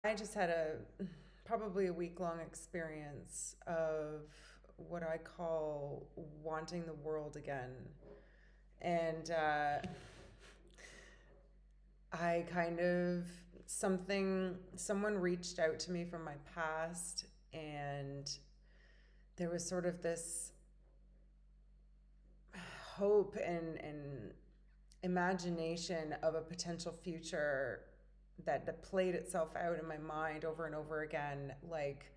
I just had probably a week-long experience of what I call wanting the world again. And I kind of, someone reached out to me from my past, and there was sort of this hope and imagination of a potential future that played itself out in my mind over and over again. Like,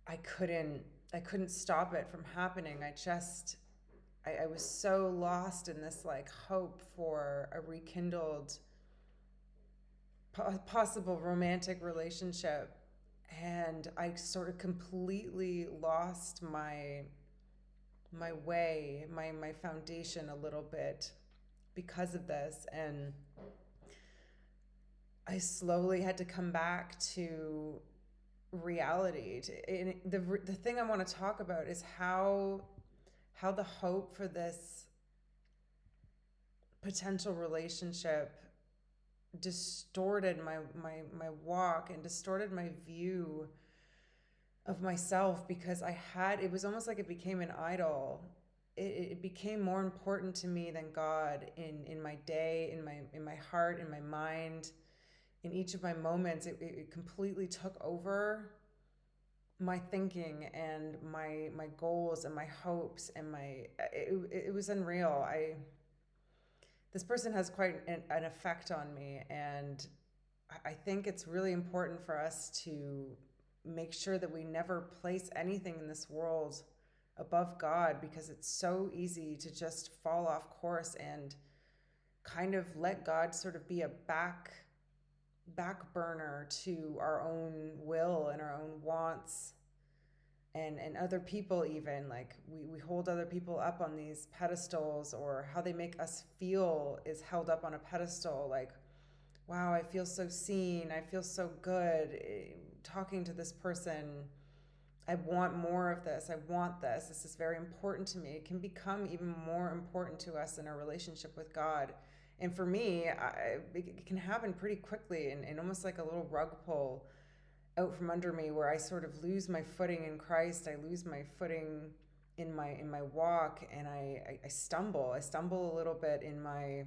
I couldn't I couldn't stop it from happening. I was so lost in this like hope for a rekindled possible romantic relationship, and I sort of completely lost my way, my foundation a little bit because of this. And I slowly had to come back to reality. The thing I want to talk about is how the hope for this potential relationship distorted my walk and distorted my view of myself, because it was almost like it became an idol. It became more important to me than God in my day, in my heart, in my mind, in each of my moments. It completely took over my thinking and my goals and my hopes and it was unreal. I This person has quite an effect on me, and I think it's really important for us to make sure that we never place anything in this world above God, because it's so easy to just fall off course and kind of let God sort of be a back burner to our own will and our own wants, and other people. Even like we hold other people up on these pedestals, or how they make us feel is held up on a pedestal. Like, wow, I feel so seen, I feel so good talking to this person. I want more of this. I want this is very important to me. It can become even more important to us in our relationship with God. And for me, it can happen pretty quickly, and almost like a little rug pull out from under me, where I sort of lose my footing in Christ. I lose my footing in my walk, and I stumble. I stumble a little bit in my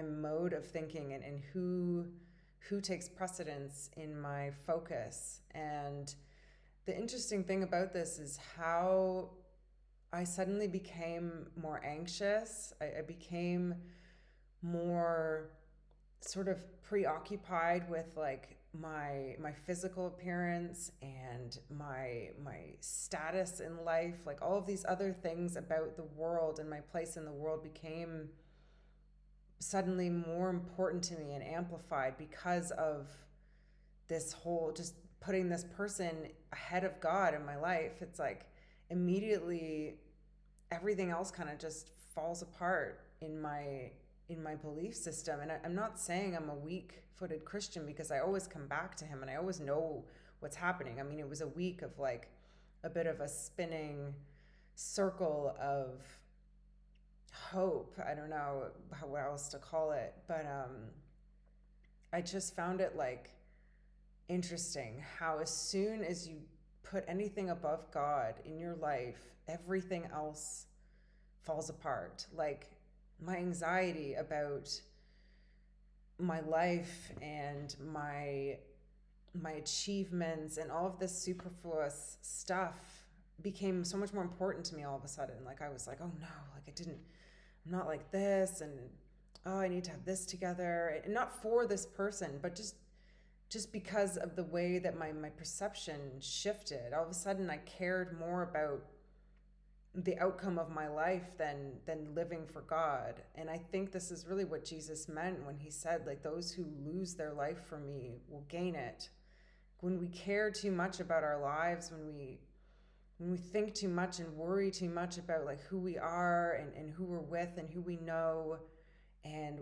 mode of thinking, and who takes precedence in my focus. And the interesting thing about this is how I suddenly became more anxious. I became more sort of preoccupied with like my physical appearance and my status in life. Like, all of these other things about the world and my place in the world became suddenly more important to me and amplified because of this whole, just putting this person ahead of God in my life. It's like immediately everything else kind of just falls apart in my belief system. And I'm not saying I'm a weak-footed Christian, because I always come back to him and I always know what's happening. I mean, it was a week of like a bit of a spinning circle of hope. I don't know what else to call it, but I just found it like interesting how, as soon as you put anything above God in your life, everything else falls apart. Like, my anxiety about my life and my achievements and all of this superfluous stuff became so much more important to me all of a sudden. Like, I was like, oh no, like I'm not like this, and oh, I need to have this together. And not for this person, but just because of the way that my perception shifted. All of a sudden I cared more about the outcome of my life than living for God. And I think this is really what Jesus meant when he said, like, those who lose their life for me will gain it. When we care too much about our lives, when we think too much and worry too much about like who we are and who we're with and who we know, and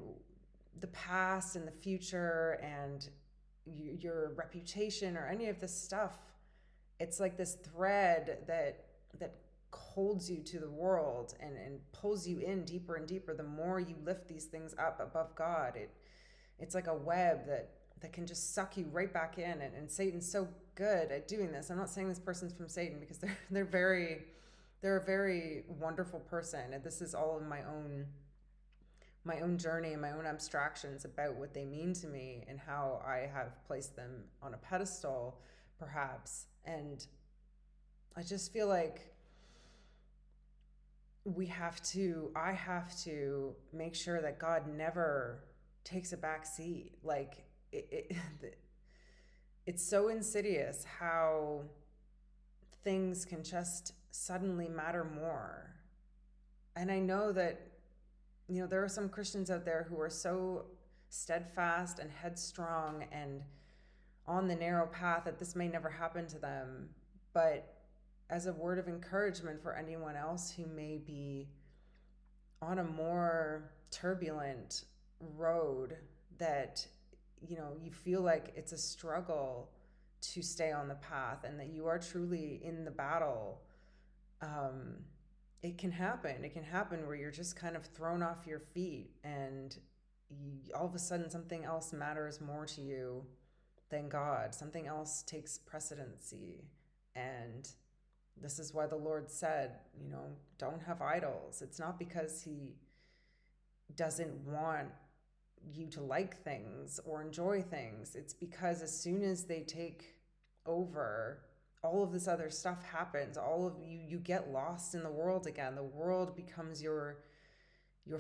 the past and the future and your reputation or any of this stuff, it's like this thread that holds you to the world and pulls you in deeper and deeper. The more you lift these things up above God, it's like a web that can just suck you right back in. And Satan's so good at doing this. I'm not saying this person's from Satan, because they're a very wonderful person, and this is all of my own journey and my own abstractions about what they mean to me and how I have placed them on a pedestal, perhaps. And I just feel like I have to make sure that God never takes a back seat. Like, it's so insidious how things can just suddenly matter more. And I know that, there are some Christians out there who are so steadfast and headstrong and on the narrow path that this may never happen to them. But as a word of encouragement for anyone else who may be on a more turbulent road, that, you feel like it's a struggle to stay on the path and that you are truly in the battle, it can happen. It can happen where you're just kind of thrown off your feet, and all of a sudden something else matters more to you than God. Something else takes precedency. And this is why the Lord said, don't have idols. It's not because he doesn't want you to like things or enjoy things. It's because as soon as they take over, all of this other stuff happens. All of you get lost in the world again. The world becomes your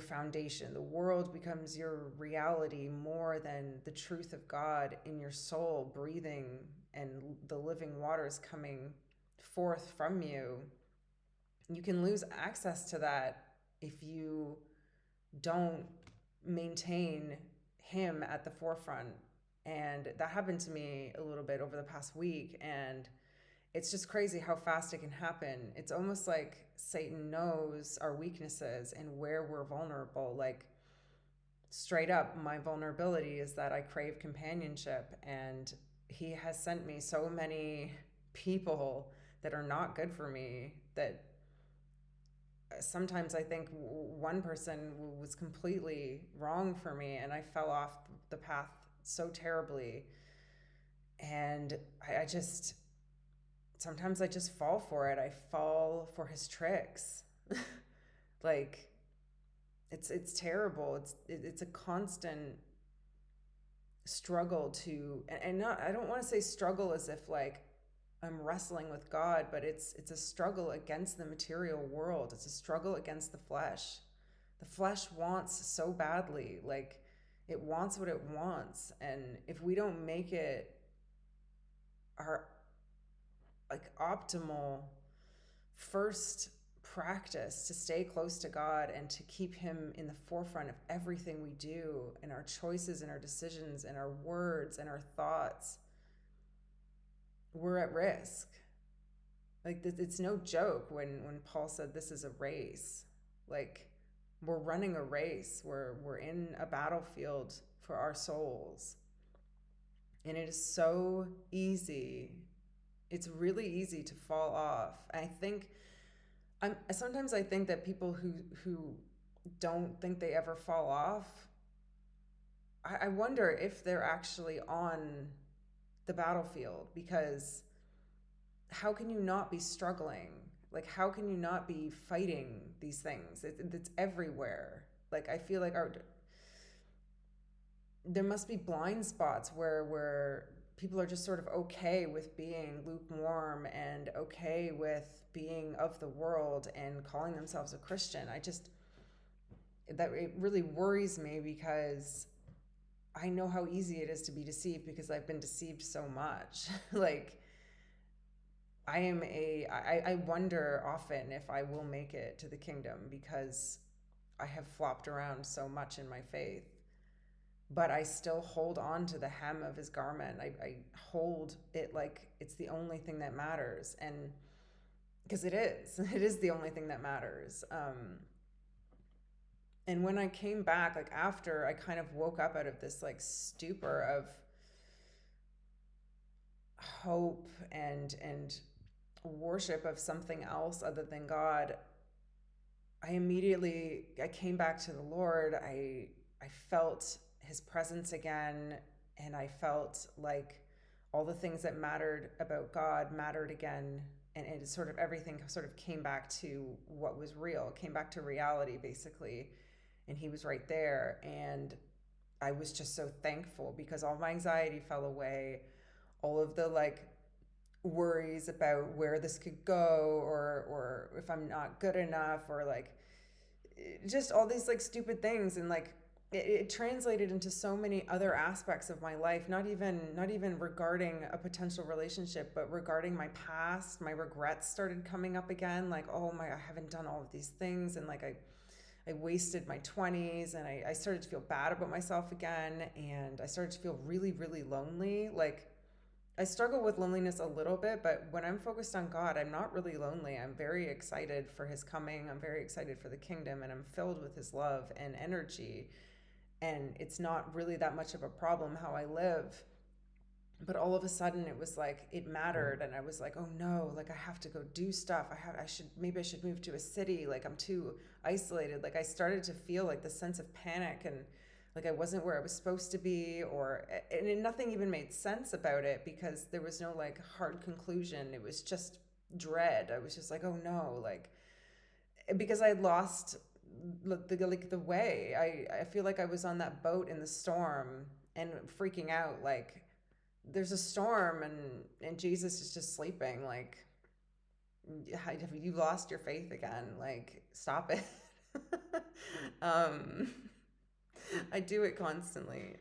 foundation. The world becomes your reality more than the truth of God in your soul, breathing, and the living waters coming forth from you. You can lose access to that if you don't maintain him at the forefront. And that happened to me a little bit over the past week, and it's just crazy how fast it can happen. It's almost like Satan knows our weaknesses and where we're vulnerable. Like, straight up, my vulnerability is that I crave companionship, and he has sent me so many people that are not good for me, that sometimes I think one person was completely wrong for me, and I fell off the path so terribly. And sometimes I just fall for it. I fall for his tricks. Like, it's terrible. It's a constant struggle to, and not, I don't want to say struggle as if like I'm wrestling with God, but it's a struggle against the material world. It's a struggle against the flesh. The flesh wants so badly, like it wants what it wants, and if we don't make it our like optimal first practice to stay close to God and to keep him in the forefront of everything we do, in our choices and our decisions and our words and our thoughts, we're at risk. Like, it's no joke when Paul said this is a race. Like, we're running a race. We're in a battlefield for our souls. And it is so easy. It's really easy to fall off. I think sometimes I think that people who don't think they ever fall off, I wonder if they're actually on the battlefield, because how can you not be struggling? Like, how can you not be fighting these things? It's everywhere. Like, I feel like there must be blind spots where people are just sort of okay with being lukewarm and okay with being of the world and calling themselves a Christian. That it really worries me, because I know how easy it is to be deceived, because I've been deceived so much. Like, I wonder often if I will make it to the kingdom, because I have flopped around so much in my faith. But I still hold on to the hem of his garment. I hold it like it's the only thing that matters. And because it is the only thing that matters. And when I came back, like after I kind of woke up out of this like stupor of hope and worship of something else other than God, I came back to the Lord. I felt his presence again, and I felt like all the things that mattered about God mattered again. And it sort of everything sort of came back to what was real, came back to reality basically. And he was right there. And I was just so thankful because all my anxiety fell away. All of the like worries about where this could go, or if I'm not good enough, or like just all these like stupid things. And like it translated into so many other aspects of my life, not even regarding a potential relationship, but regarding my past. My regrets started coming up again, like, oh my, I haven't done all of these things, and like I wasted my 20s, and I started to feel bad about myself again, and I started to feel really, really lonely. Like, I struggle with loneliness a little bit, but when I'm focused on God, I'm not really lonely. I'm very excited for his coming. I'm very excited for the kingdom, and I'm filled with his love and energy. And it's not really that much of a problem how I live. But all of a sudden it was like it mattered, and I was like, oh no, like I have to go do stuff. Maybe I should move to a city. Like I'm too isolated. Like I started to feel like the sense of panic, and like I wasn't where I was supposed to be, and nothing even made sense about it because there was no like hard conclusion. It was just dread. I was just like, oh no, like because I had lost the way. I feel like I was on that boat in the storm and freaking out, like there's a storm, and Jesus is just sleeping. Like, have you lost your faith again? Like, stop it. um, I do it constantly.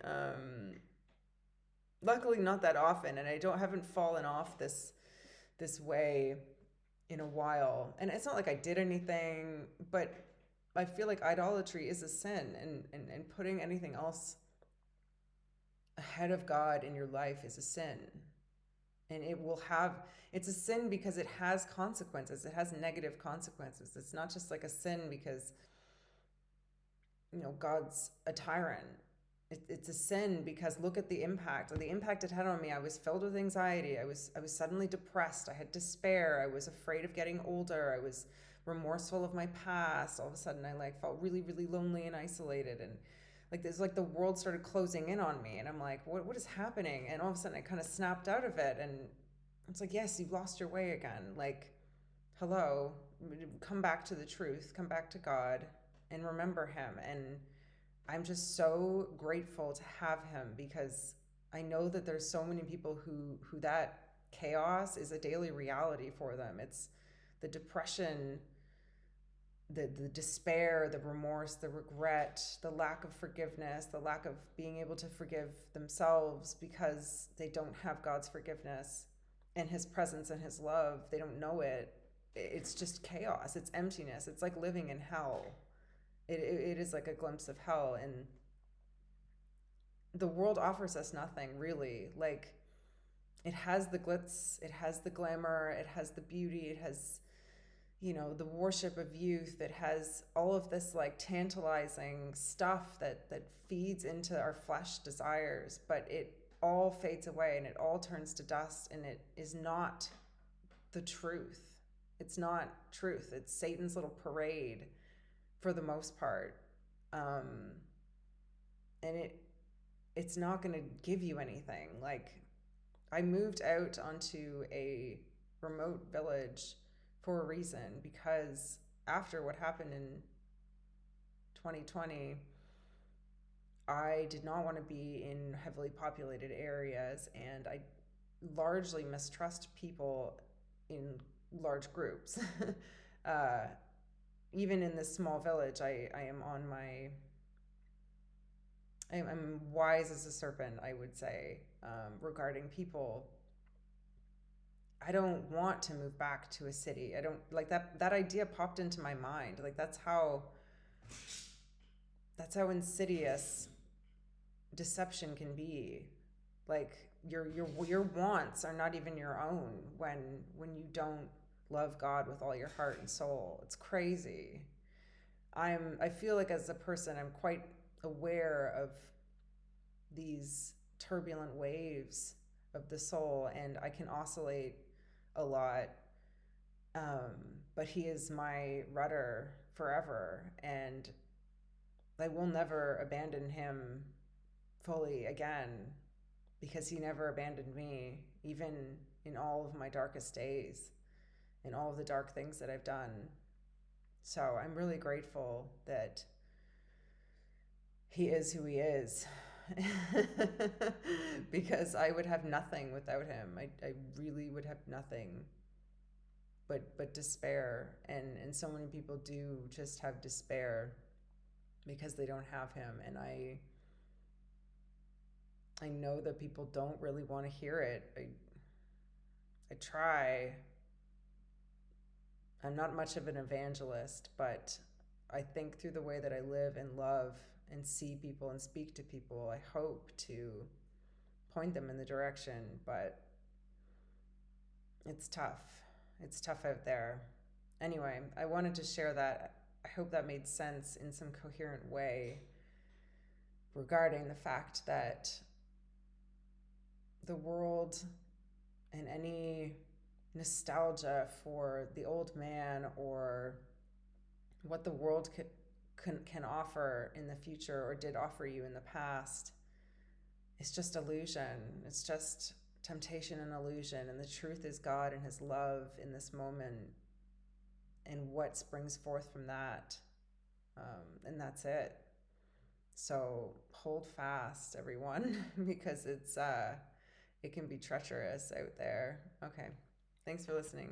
Luckily, not that often, and I haven't fallen off this way in a while. And it's not like I did anything, but I feel like idolatry is a sin, and putting anything else ahead of God in your life is a sin. And it's a sin because it has consequences. It has negative consequences. It's not just like a sin because, God's a tyrant. It's a sin because look at the impact. The impact it had on me. I was filled with anxiety. I was suddenly depressed. I had despair. I was afraid of getting older. I was remorseful of my past. All of a sudden I like felt really, really lonely and isolated, and like there's like the world started closing in on me, and I'm like, what is happening? And all of a sudden I kind of snapped out of it, and it's like, yes, you've lost your way again. Like, hello, come back to the truth, come back to God, and remember him. And I'm just so grateful to have him because I know that there's so many people who that chaos is a daily reality for them. It's the depression, the despair, the remorse, the regret, the lack of forgiveness, the lack of being able to forgive themselves because they don't have God's forgiveness and his presence and his love. They don't know it. It's just chaos. It's emptiness. It's like living in hell. It is like a glimpse of hell. And the world offers us nothing, really. Like, it has the glitz, it has the glamour, it has the beauty, it has the worship of youth. It has all of this like tantalizing stuff that feeds into our flesh desires, but it all fades away and it all turns to dust, and it is not the truth. It's not truth. It's Satan's little parade for the most part. And it's not going to give you anything. Like, I moved out onto a remote village for a reason, because after what happened in 2020, I did not want to be in heavily populated areas, and I largely mistrust people in large groups. uh, Even in this small village, I'm wise as a serpent, I would say, regarding people. I don't want to move back to a city. I don't like that idea popped into my mind. Like that's how insidious deception can be. Like your wants are not even your own when you don't love God with all your heart and soul. It's crazy. I feel like as a person I'm quite aware of these turbulent waves of the soul, and I can oscillate a lot. But he is my rudder forever, and I will never abandon him fully again. because he never abandoned me, even in all of my darkest days, in all of the dark things that I've done. So I'm really grateful that he is who he is. Because I would have nothing without him. I really would have nothing but despair. And so many people do just have despair because they don't have him. And I know that people don't really want to hear it. I try. I'm not much of an evangelist, but I think through the way that I live and love and see people and speak to people, I hope to point them in the direction, but it's tough. It's tough out there. Anyway, I wanted to share that. I hope that made sense in some coherent way regarding the fact that the world and any nostalgia for the old man or what the world can offer in the future or did offer you in the past is just illusion. It's just temptation and illusion. And the truth is God and his love in this moment and what springs forth from that. And that's it. So hold fast, everyone, because it can be treacherous out there. Okay. Thanks for listening.